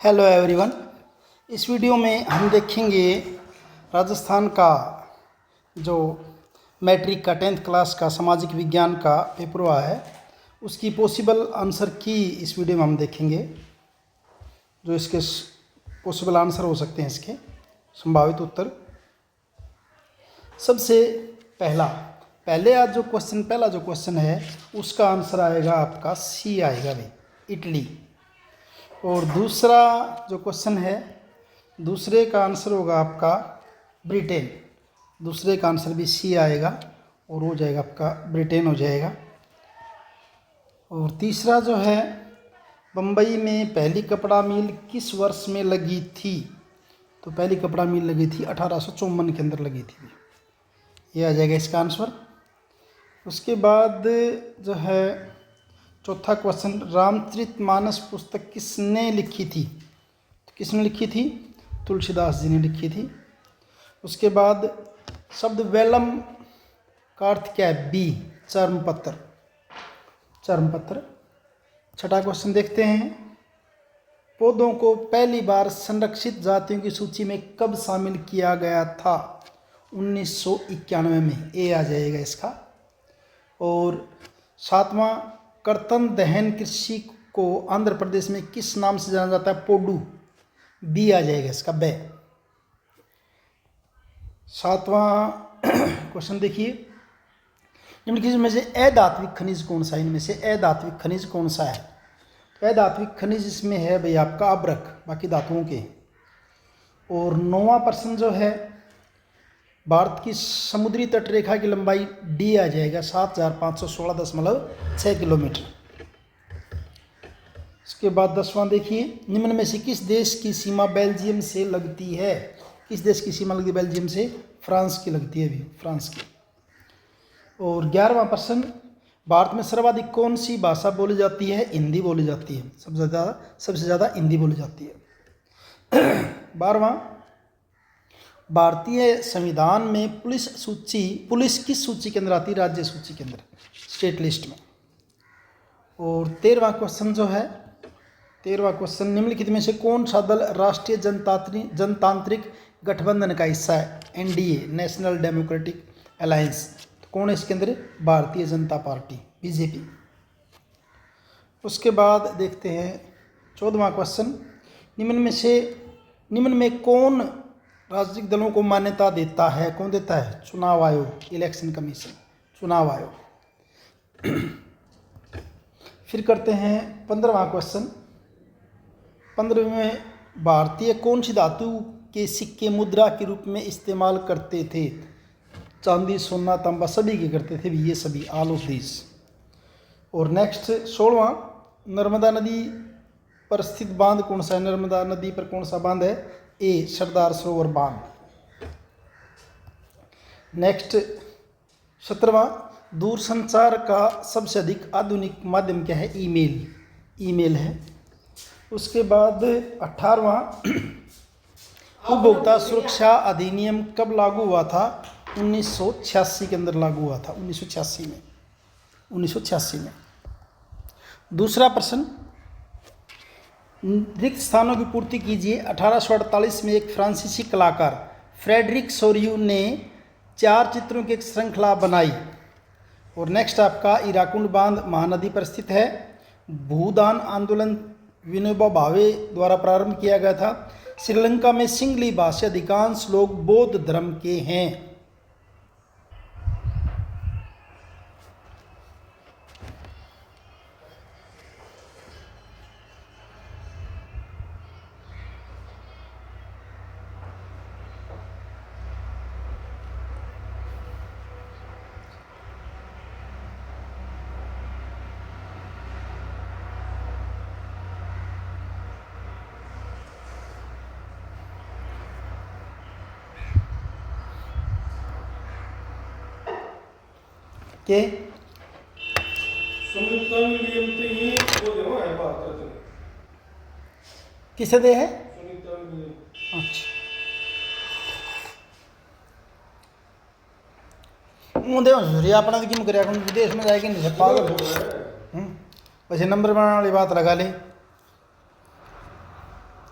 Hello everyone. इस video में हम देखेंगे राजस्थान का जो मैट्रिक का 10th क्लास का सामाजिक विज्ञान का पेपर हुआ है उसकी पॉसिबल आंसर की इस वीडियो में हम देखेंगे। जो इसके पॉसिबल आंसर हो सकते हैं, इसके संभावित उत्तर। सबसे पहला जो क्वेश्चन है उसका आंसर आएगा आपका सी आएगा भाई, इटली। और दूसरा जो क्वेश्चन है, दूसरे का आंसर होगा आपका ब्रिटेन। दूसरे का आंसर भी सी आएगा और हो जाएगा आपका ब्रिटेन हो जाएगा। और तीसरा जो है, बम्बई में पहली कपड़ा मिल किस वर्ष में लगी थी? तो पहली कपड़ा मिल लगी थी 1854 के अंदर लगी थी। ये आ जाएगा इसका आंसर। उसके बाद जो है चौथा क्वेश्चन, रामचरितमानस पुस्तक किसने लिखी थी? तो किसने लिखी थी? तुलसीदास जी ने लिखी थी। उसके बाद शब्द वेलम का अर्थ क्या है? बी, चर्मपत्र। छठा क्वेश्चन देखते हैं, पौधों को पहली बार संरक्षित जातियों की सूची में कब शामिल किया गया था? 1991 में। ए आ जाएगा इसका। और सातवां, कर्तन दहन कृषि को आंध्र प्रदेश में किस नाम से जाना जाता है? पोडू। बी आ जाएगा इसका, बे। सातवां क्वेश्चन देखिए, निम्नलिखित में से अधात्विक खनिज कौन सा है? इनमें से अधात्विक खनिज कौन सा है? तो अधात्विक खनिज इसमें है भाई आपका अब्रक, बाकी धातुओं के। और 9वां प्रश्न जो है, भारत की समुद्री तट रेखा की लंबाई डी आ जाएगा, 7516.6 किलोमीटर। इसके बाद 10वां देखिए, निम्न में से किस देश की सीमा बेल्जियम से लगती है? किस देश की सीमा लगती है बेल्जियम से? फ्रांस की लगती है अभी, फ्रांस की। और 11वां प्रश्न, भारत में सर्वाधिक कौन सी भाषा बोली जाती है? हिंदी बोली जाती है। सबसे ज़्यादा हिंदी बोली जाती है। 12वां, भारतीय संविधान में पुलिस किस सूची के अंदर आती है? राज्य सूची के अंदर, स्टेट लिस्ट में। और 13वां क्वेश्चन जो है, 13वां क्वेश्चन, निम्नलिखित में से कौन सा दल राष्ट्रीय जनतांत्रिक गठबंधन का हिस्सा है? NDA, national democratic alliance. तो कौन है इसके अंदर? Bharatiya Janata party, BJP. उसके बाद देखते हैं 14वां क्वेश्चन, निम्न में कौन राजनीतिक दलों को मान्यता देता है? कौन देता है? चुनाव आयोग, इलेक्शन कमीशन, चुनाव आयोग। फिर करते हैं 15वां क्वेश्चन। 15वें में, भारतीय कौन सी धातु के सिक्के मुद्रा के रूप में इस्तेमाल करते थे? चांदी, सोना, तांबा, सभी के करते थे ये सभी, ऑल ऑफ दिस। और नेक्स्ट 16वां, नर्मदा नदी पर स्थित बांध कौन सा है? नर्मदा नदी पर कौन सा बांध है? ए, सरदार सरोवर बांध। नेक्स्ट 17वां, दूरसंचार का सबसे अधिक आधुनिक माध्यम क्या है? ईमेल है। उसके बाद 18वां, उपभोक्ता सुरक्षा अधिनियम कब लागू हुआ था? 1986 के अंदर लागू हुआ था, 1986 में। दूसरा प्रश्न, रिक्त स्थानों की पूर्ति कीजिए। 1848 में एक फ्रांसीसी कलाकार फ्रेडरिक सोरियू ने 4 चित्रों की एक श्रृंखला बनाई। और नेक्स्ट आपका, इराकुंड बांध महानदी पर स्थित है। भूदान आंदोलन विनोबा भावे द्वारा प्रारंभ किया गया था। श्रीलंका में सिंगली भाषी अधिकांश लोग बौद्ध धर्म के हैं। के किसे दे है? अच्छा, मुझे हजूरी अपना तो करे विदेश में जाएगी नहीं पागल। वैसे नंबर बनाने वाली बात लगा ली।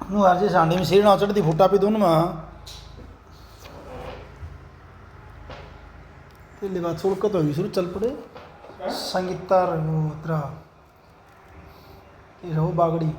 હું હારજી સાંડી में सीढ़ी ना चढ़ती फूटा पे दोनों में पहली बात छोड़ कर तो शुरू चल पड़े संगीता रहो तेरा ये रहो बागड़ी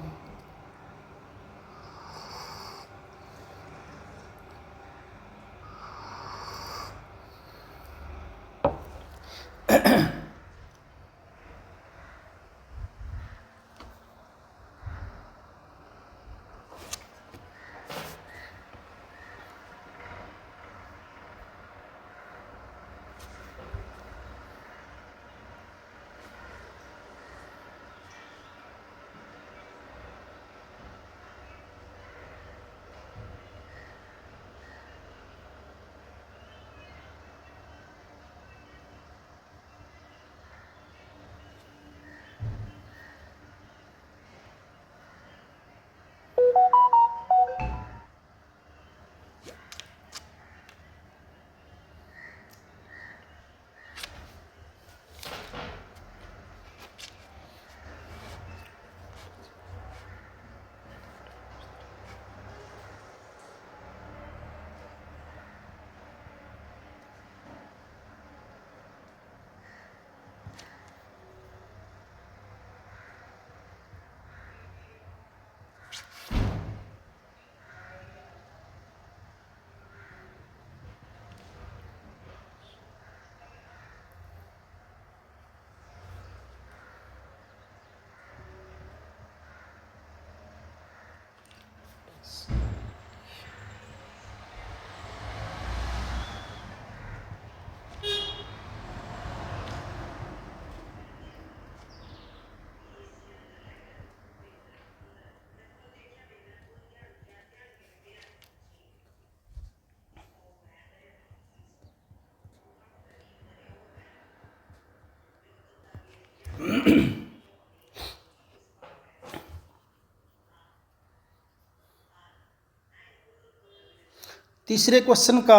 तीसरे क्वेश्चन का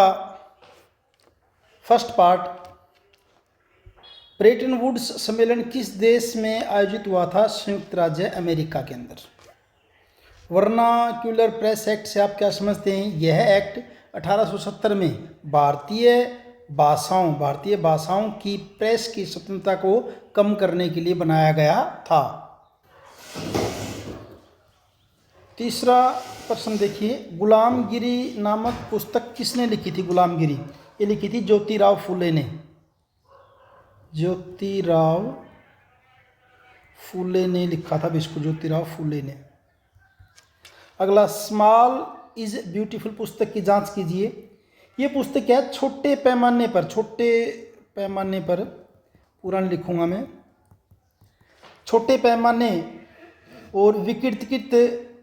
फर्स्ट पार्ट, ब्रेटन वुड्स सम्मेलन किस देश में आयोजित हुआ था? संयुक्त राज्य अमेरिका के अंदर। वर्नाक्यूलर प्रेस एक्ट से आप क्या समझते हैं? यह एक्ट 1870 में भारतीय भाषाओं की प्रेस की स्वतंत्रता को कम करने के लिए बनाया गया था। तीसरा प्रश्न देखिए, गुलामगिरी नामक पुस्तक किसने लिखी थी? गुलामगिरी ये लिखी थी ज्योतिराव फूले ने। ज्योतिराव फूले ने लिखा था इसको, ज्योतिराव फूले ने। अगला, स्मॉल इज ब्यूटीफुल पुस्तक की जांच कीजिए। ये पुस्तक है छोटे पैमाने पर पूरा लिखूंगा मैं, छोटे पैमाने और विकेंद्रीकृत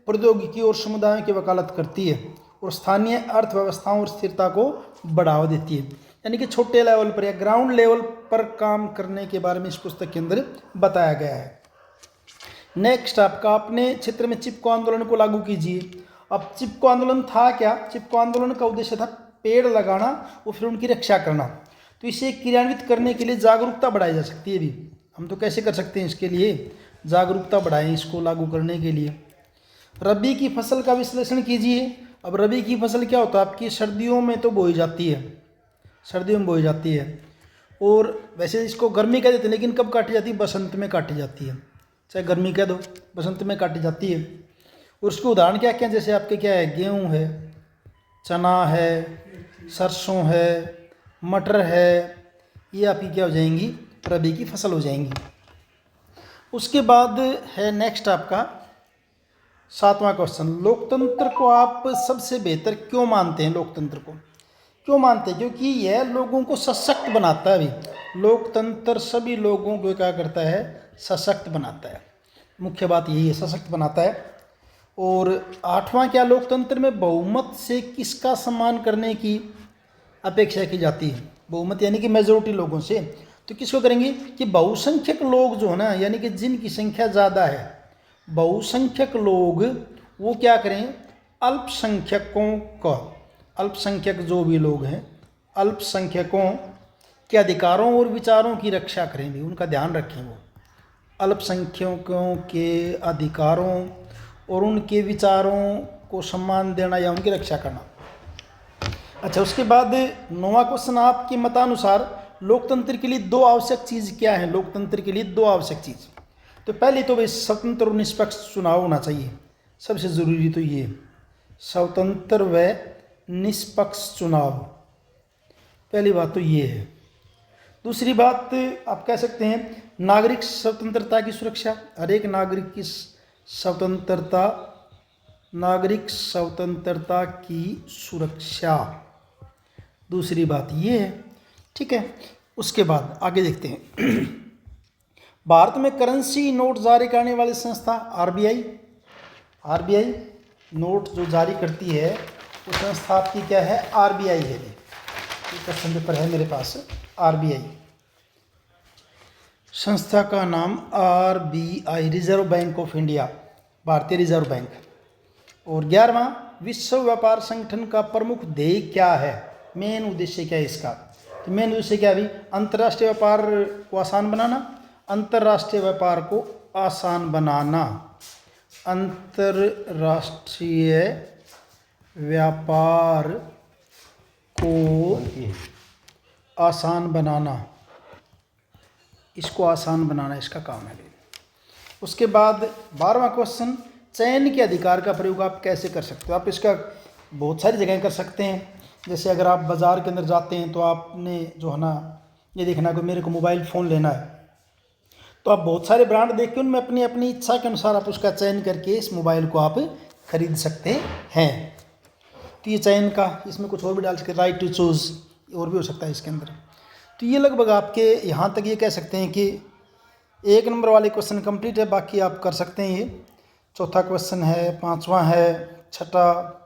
प्रौद्योगिकी और समुदायों की वकालत करती है और स्थानीय अर्थव्यवस्थाओं और स्थिरता को बढ़ावा देती है। यानी कि छोटे लेवल पर या ग्राउंड लेवल पर काम करने के बारे में इस पुस्तक के अंदर बताया गया है। नेक्स्ट, आपका अपने क्षेत्र में चिपको आंदोलन को लागू कीजिए। अब चिपको आंदोलन था क्या? चिपको आंदोलन का उद्देश्य था पेड़ लगाना और फिर उनकी रक्षा करना। तो इसे क्रियान्वित करने के लिए जागरूकता बढ़ाई जा सकती है। भी हम तो कैसे कर सकते हैं? इसके लिए जागरूकता बढ़ाएं इसको लागू करने के लिए। रबी की फसल का विश्लेषण कीजिए। अब रबी की फसल क्या होता है? आपकी सर्दियों में तो बोई जाती है, और वैसे इसको गर्मी कह देते हैं, लेकिन कब काटी जाती है? बसंत में काटी जाती है। चाहे गर्मी कह दो, बसंत में काटी जाती है। और उसके उदाहरण क्या क्या? जैसे आपके क्या है? गेहूँ है, चना है, सरसों है, मटर है, ये आपकी क्या हो जाएंगी? रबी की फसल हो जाएंगी। उसके बाद है नेक्स्ट आपका 7वां क्वेश्चन, लोकतंत्र को आप सबसे बेहतर क्यों मानते हैं? लोकतंत्र को क्यों मानते हैं? क्योंकि यह लोगों को सशक्त बनाता है। अभी लोकतंत्र सभी लोगों को क्या करता है? सशक्त बनाता है। मुख्य बात यही है, सशक्त बनाता है। और 8वां क्या, लोकतंत्र में बहुमत से किसका सम्मान करने की अपेक्षा की जाती है? बहुमत यानी कि मेजोरिटी लोगों से। तो किसको करेंगे? कि बहुसंख्यक लोग जो है ना, यानी कि जिनकी संख्या ज़्यादा है, बहुसंख्यक लोग वो क्या करें? अल्पसंख्यकों का, अल्पसंख्यक जो भी लोग हैं, अल्पसंख्यकों के अधिकारों और विचारों की रक्षा करें, भी उनका ध्यान रखें। वो अल्पसंख्यकों के अधिकारों और उनके विचारों को सम्मान देना या उनकी रक्षा करना। अच्छा, उसके बाद 9वां क्वेश्चन, आपके मतानुसार लोकतंत्र के लिए 2 आवश्यक चीज़ क्या है? लोकतंत्र के लिए 2 आवश्यक चीज़। तो पहली तो भाई स्वतंत्र और निष्पक्ष चुनाव होना चाहिए, सबसे ज़रूरी तो ये स्वतंत्र व निष्पक्ष चुनाव, पहली बात तो ये है। दूसरी बात आप कह सकते हैं नागरिक स्वतंत्रता की सुरक्षा, हर एक नागरिक की स्वतंत्रता, नागरिक स्वतंत्रता की सुरक्षा, दूसरी बात ये है। ठीक है, उसके बाद आगे देखते हैं। भारत में करेंसी नोट जारी करने वाली संस्था आरबीआई, आरबीआई नोट जो जारी करती है वो संस्था आपकी क्या है? आरबीआई है। क्वेश्चन पेपर है मेरे पास, आरबीआई संस्था का नाम RBI, reserve bank of India, भारतीय रिजर्व बैंक। और 11वां, विश्व व्यापार संगठन का प्रमुख ध्येय क्या है? मेन उद्देश्य क्या है इसका? तो मेन उद्देश्य क्या है? अंतर्राष्ट्रीय व्यापार को आसान बनाना, अंतर्राष्ट्रीय व्यापार को आसान बनाना, अंतर्राष्ट्रीय व्यापार को आसान बनाना, इसको आसान बनाना इसका काम है। उसके बाद 12वां क्वेश्चन, चयन के अधिकार का प्रयोग आप कैसे कर सकते हो? आप इसका बहुत सारी जगह कर सकते हैं। जैसे अगर आप बाज़ार के अंदर जाते हैं तो आपने जो है ना ये देखना कि मेरे को मोबाइल फ़ोन लेना है, तो आप बहुत सारे ब्रांड देख के उनमें अपनी अपनी इच्छा के अनुसार आप उसका चयन करके इस मोबाइल को आप खरीद सकते हैं। तो ये चयन का, इसमें कुछ और भी डाल सकते, राइट टू चूज़ और भी हो सकता है इसके अंदर। तो ये लगभग आपके यहाँ तक ये कह सकते हैं कि 1 नंबर वाले क्वेश्चन कंप्लीट है, बाकी आप कर सकते हैं। ये चौथा क्वेश्चन है, 5वां है, छठा,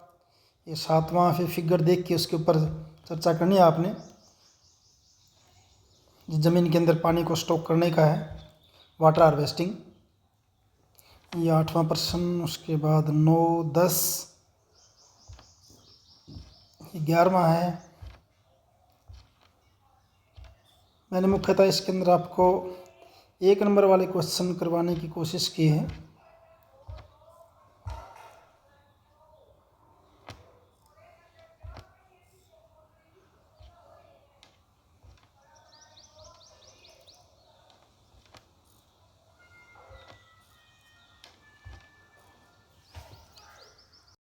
ये 7वां, फिर फिगर देख के उसके ऊपर चर्चा करनी है आपने। ज़मीन के अंदर पानी को स्टॉक करने का है, वाटर हार्वेस्टिंग, ये 8वां प्रश्न। उसके बाद 9, 10, 11वां है। मैंने मुख्यतः इसके अंदर आपको 1 नंबर वाले क्वेश्चन करवाने की कोशिश की है।